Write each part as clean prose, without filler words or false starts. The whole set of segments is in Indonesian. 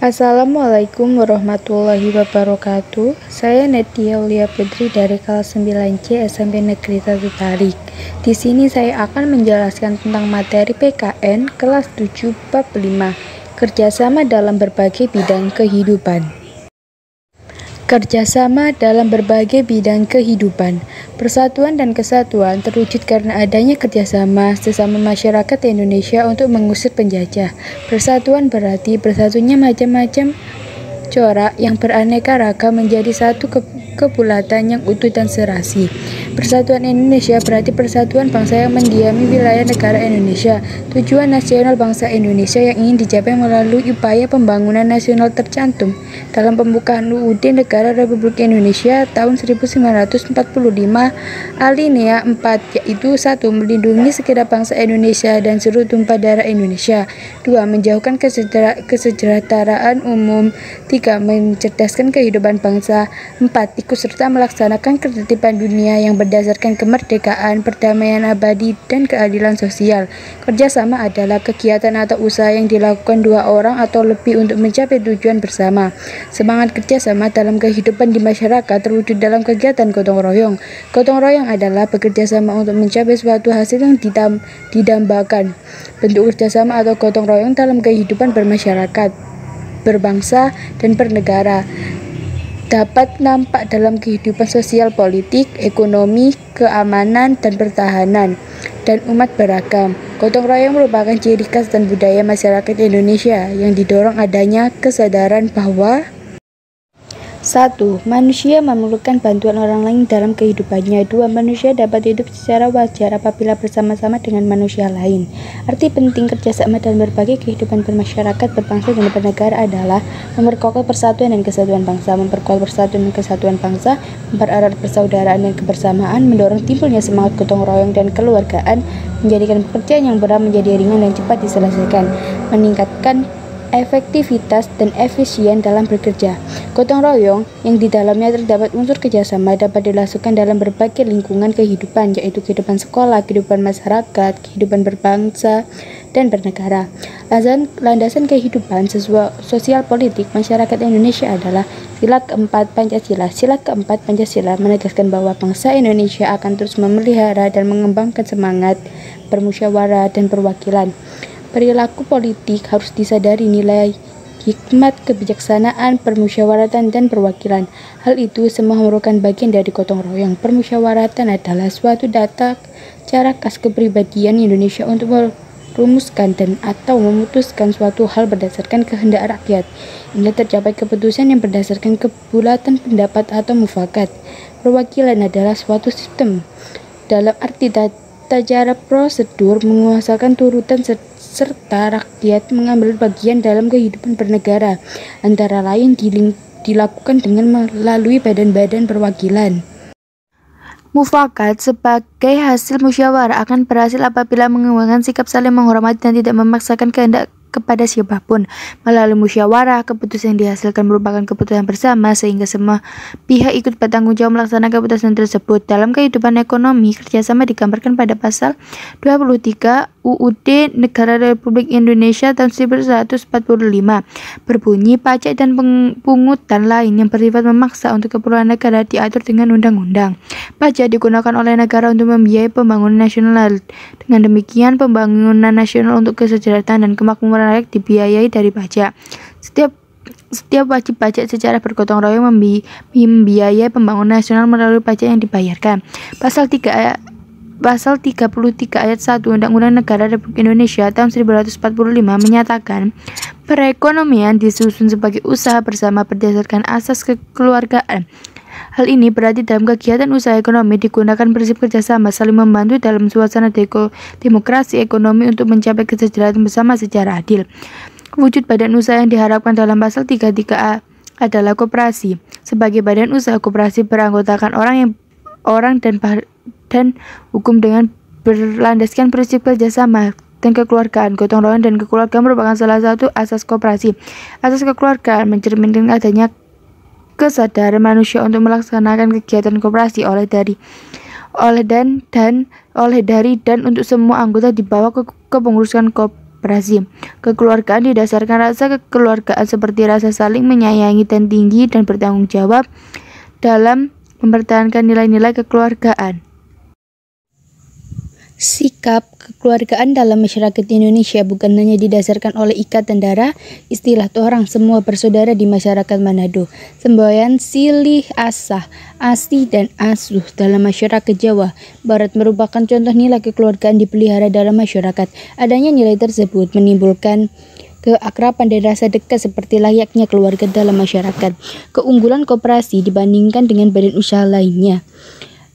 Assalamualaikum warahmatullahi wabarakatuh. Saya Nadia Aulia Putri dari kelas 9C SMP Negeri 1 Tarik. Di sini saya akan menjelaskan tentang materi PKN kelas 7 bab 5, kerjasama dalam berbagai bidang kehidupan. Kerjasama dalam berbagai bidang kehidupan. Persatuan dan kesatuan terwujud karena adanya kerjasama sesama masyarakat Indonesia untuk mengusir penjajah. Persatuan berarti bersatunya macam-macam corak yang beraneka ragam menjadi satu kebulatan yang utuh dan serasi. Persatuan Indonesia berarti persatuan bangsa yang mendiami wilayah negara Indonesia. Tujuan nasional bangsa Indonesia yang ingin dicapai melalui upaya pembangunan nasional tercantum dalam pembukaan UUD Negara Republik Indonesia tahun 1945 alinea 4, yaitu 1. Melindungi segenap bangsa Indonesia dan seluruh tumpah darah Indonesia. 2. Menjauhkan kesejahteraan umum. 3. Mencerdaskan kehidupan bangsa. 4. Ikut serta melaksanakan ketertiban dunia yang berdasarkan kemerdekaan, perdamaian abadi, dan keadilan sosial. Kerjasama adalah kegiatan atau usaha yang dilakukan dua orang atau lebih untuk mencapai tujuan bersama. Semangat kerjasama dalam kehidupan di masyarakat terwujud dalam kegiatan gotong royong. Gotong royong adalah bekerja sama untuk mencapai suatu hasil yang didambakan. Bentuk kerjasama atau gotong royong dalam kehidupan bermasyarakat, berbangsa, dan bernegara dapat nampak dalam kehidupan sosial, politik, ekonomi, keamanan, dan pertahanan, dan umat beragam. Gotong royong merupakan ciri khas dan budaya masyarakat Indonesia yang didorong adanya kesadaran bahwa 1. Manusia memerlukan bantuan orang lain dalam kehidupannya. 2. Manusia dapat hidup secara wajar apabila bersama-sama dengan manusia lain. Arti penting kerjasama dalam berbagai kehidupan bermasyarakat, berbangsa, dan bernegara adalah memperkokoh persatuan dan kesatuan bangsa, memperkuat persatuan dan kesatuan bangsa, mempererat persaudaraan dan kebersamaan, mendorong timbulnya semangat gotong royong dan keluargaan, menjadikan pekerjaan yang berat menjadi ringan dan cepat diselesaikan, meningkatkan efektivitas dan efisien dalam bekerja. Gotong royong yang di dalamnya terdapat unsur kerjasama dapat dilakukan dalam berbagai lingkungan kehidupan, yaitu kehidupan sekolah, kehidupan masyarakat, kehidupan berbangsa, dan bernegara. Landasan kehidupan sosial politik masyarakat Indonesia adalah sila keempat Pancasila. Sila keempat Pancasila menegaskan bahwa bangsa Indonesia akan terus memelihara dan mengembangkan semangat bermusyawarah dan perwakilan. Perilaku politik harus disadari nilai hikmat, kebijaksanaan, permusyawaratan, dan perwakilan. Hal itu semua merupakan bagian dari gotong royong. Permusyawaratan adalah suatu cara khas kepribadian Indonesia untuk merumuskan dan atau memutuskan suatu hal berdasarkan kehendak rakyat hingga tercapai keputusan yang berdasarkan kebulatan pendapat atau mufakat. Perwakilan adalah suatu sistem dalam arti tata cara prosedur menguasakan turutan serta rakyat mengambil bagian dalam kehidupan bernegara, antara lain dilakukan dengan melalui badan-badan perwakilan. Mufakat sebagai hasil musyawarah akan berhasil apabila mengembangkan sikap saling menghormati dan tidak memaksakan kehendak kepada siapapun. Melalui musyawarah, keputusan yang dihasilkan merupakan keputusan bersama sehingga semua pihak ikut bertanggung jawab melaksanakan keputusan tersebut. Dalam kehidupan ekonomi, kerjasama digambarkan pada pasal 23 UUD Negara Republik Indonesia tahun 1945 berbunyi pajak dan pungutan lain yang bersifat memaksa untuk keperluan negara diatur dengan undang-undang. Pajak digunakan oleh negara untuk membiayai pembangunan nasional. Dengan demikian, pembangunan nasional untuk kesejahteraan dan kemakmuran rakyat dibiayai dari pajak. Setiap wajib pajak secara bergotong royong membiayai pembangunan nasional melalui pajak yang dibayarkan. Pasal 33 ayat 1 Undang-Undang Negara Republik Indonesia tahun 1945 menyatakan perekonomian disusun sebagai usaha bersama berdasarkan asas kekeluargaan. Hal ini berarti dalam kegiatan usaha ekonomi digunakan prinsip kerjasama saling membantu dalam suasana demokrasi ekonomi untuk mencapai kesejahteraan bersama secara adil. Wujud badan usaha yang diharapkan dalam pasal 33A adalah koperasi. Sebagai badan usaha, koperasi beranggotakan orang dan hukum dengan berlandaskan prinsip kerjasama dan kekeluargaan. Gotong royong dan kekeluargaan merupakan salah satu asas koperasi. Asas kekeluargaan mencerminkan adanya kesadaran manusia untuk melaksanakan kegiatan koperasi oleh dari dan untuk semua anggota di bawah kepengurusan koperasi. Kekeluargaan didasarkan rasa kekeluargaan seperti rasa saling menyayangi dan tinggi dan bertanggung jawab dalam mempertahankan nilai-nilai kekeluargaan. Sikap kekeluargaan dalam masyarakat Indonesia bukan hanya didasarkan oleh ikatan darah, istilah orang semua bersaudara di masyarakat Manado, semboyan silih asah, asi dan asuh dalam masyarakat Jawa Barat merupakan contoh nilai kekeluargaan dipelihara dalam masyarakat. Adanya nilai tersebut menimbulkan keakraban dan rasa dekat seperti layaknya keluarga dalam masyarakat. Keunggulan koperasi dibandingkan dengan badan usaha lainnya.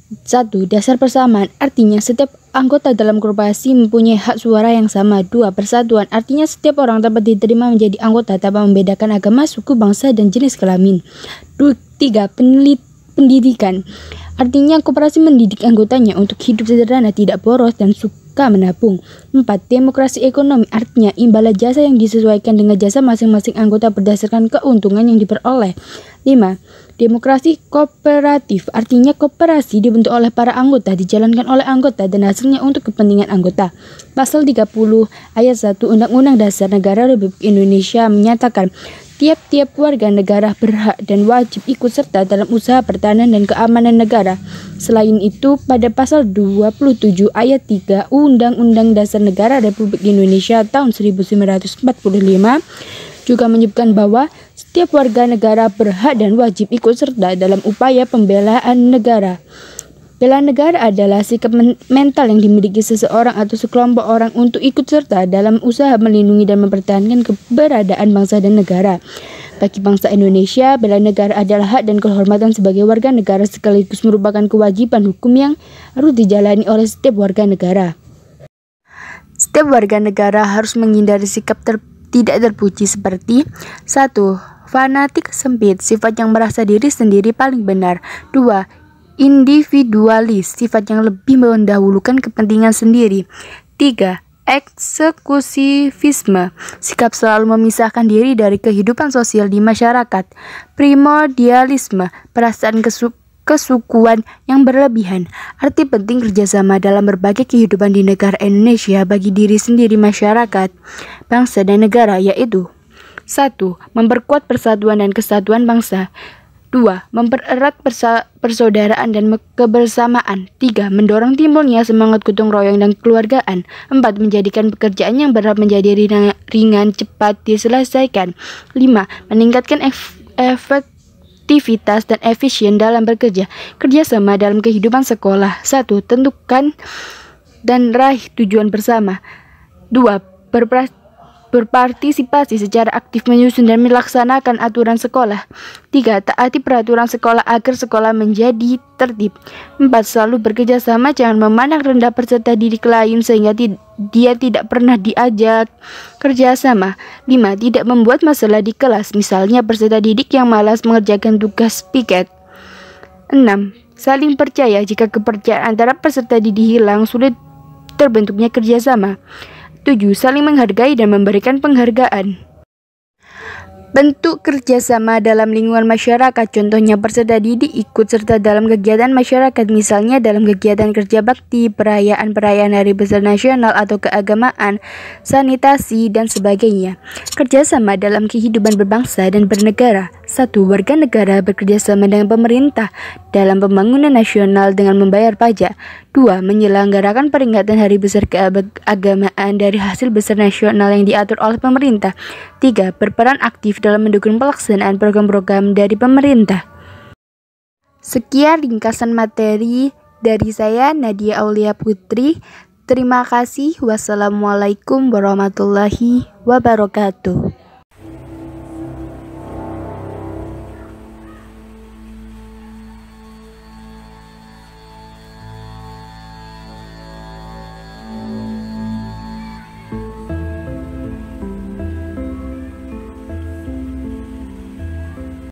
1. Dasar persamaan, artinya setiap anggota dalam koperasi mempunyai hak suara yang sama. 2. Persatuan, artinya setiap orang dapat diterima menjadi anggota tanpa membedakan agama, suku, bangsa, dan jenis kelamin. 3. Pendidikan, artinya koperasi mendidik anggotanya untuk hidup sederhana, tidak boros, dan suka menabung. 4. Demokrasi ekonomi, artinya imbalan jasa yang disesuaikan dengan jasa masing-masing anggota berdasarkan keuntungan yang diperoleh. 5. Demokrasi kooperatif, artinya koperasi dibentuk oleh para anggota, dijalankan oleh anggota dan hasilnya untuk kepentingan anggota. Pasal 30 ayat 1 Undang-Undang Dasar Negara Republik Indonesia menyatakan tiap-tiap warga negara berhak dan wajib ikut serta dalam usaha pertahanan dan keamanan negara. Selain itu, pada pasal 27 ayat 3 Undang-Undang Dasar Negara Republik Indonesia tahun 1945 juga menyebutkan bahwa setiap warga negara berhak dan wajib ikut serta dalam upaya pembelaan negara. Bela negara adalah sikap mental yang dimiliki seseorang atau sekelompok orang untuk ikut serta dalam usaha melindungi dan mempertahankan keberadaan bangsa dan negara. Bagi bangsa Indonesia, bela negara adalah hak dan kehormatan sebagai warga negara sekaligus merupakan kewajiban hukum yang harus dijalani oleh setiap warga negara. Setiap warga negara harus menghindari sikap tidak terpuji seperti 1. Fanatik sempit, sifat yang merasa diri sendiri paling benar. 2. Individualis, sifat yang lebih mendahulukan kepentingan sendiri. 3. Eksekusivisme, sikap selalu memisahkan diri dari kehidupan sosial di masyarakat. Primordialisme, perasaan kesukuan yang berlebihan. Arti penting kerjasama dalam berbagai kehidupan di negara Indonesia bagi diri sendiri, masyarakat, bangsa, dan negara, yaitu 1. Memperkuat persatuan dan kesatuan bangsa. 2. Mempererat persaudaraan dan kebersamaan. 3. Mendorong timbulnya semangat gotong royong dan kekeluargaan. 4. Menjadikan pekerjaan yang berat menjadi ringan cepat diselesaikan. 5. Meningkatkan efektivitas dan efisien dalam bekerja. Kerjasama dalam kehidupan sekolah. 1. Tentukan dan raih tujuan bersama. 2. Berpartisipasi secara aktif menyusun dan melaksanakan aturan sekolah. 3. Taati peraturan sekolah agar sekolah menjadi tertib. 4. Selalu bekerja sama, jangan memandang rendah peserta didik lain sehingga dia tidak pernah diajak kerjasama. 5. Tidak membuat masalah di kelas, misalnya peserta didik yang malas mengerjakan tugas piket. 6. Saling percaya, jika kepercayaan antara peserta didik hilang, sulit terbentuknya kerjasama. 7. Saling menghargai dan memberikan penghargaan. Bentuk kerjasama dalam lingkungan masyarakat, contohnya peserta didik ikut serta dalam kegiatan masyarakat, misalnya dalam kegiatan kerja bakti, perayaan-perayaan hari besar nasional atau keagamaan, sanitasi, dan sebagainya. Kerjasama dalam kehidupan berbangsa dan bernegara. 1. Warga negara bekerjasama dengan pemerintah dalam pembangunan nasional dengan membayar pajak. 2. Menyelenggarakan peringatan hari besar keagamaan dari hasil besar nasional yang diatur oleh pemerintah. 3. Berperan aktif dalam mendukung pelaksanaan program-program dari pemerintah. Sekian ringkasan materi dari saya, Nadia Aulia Putri. Terima kasih. Wassalamualaikum warahmatullahi wabarakatuh.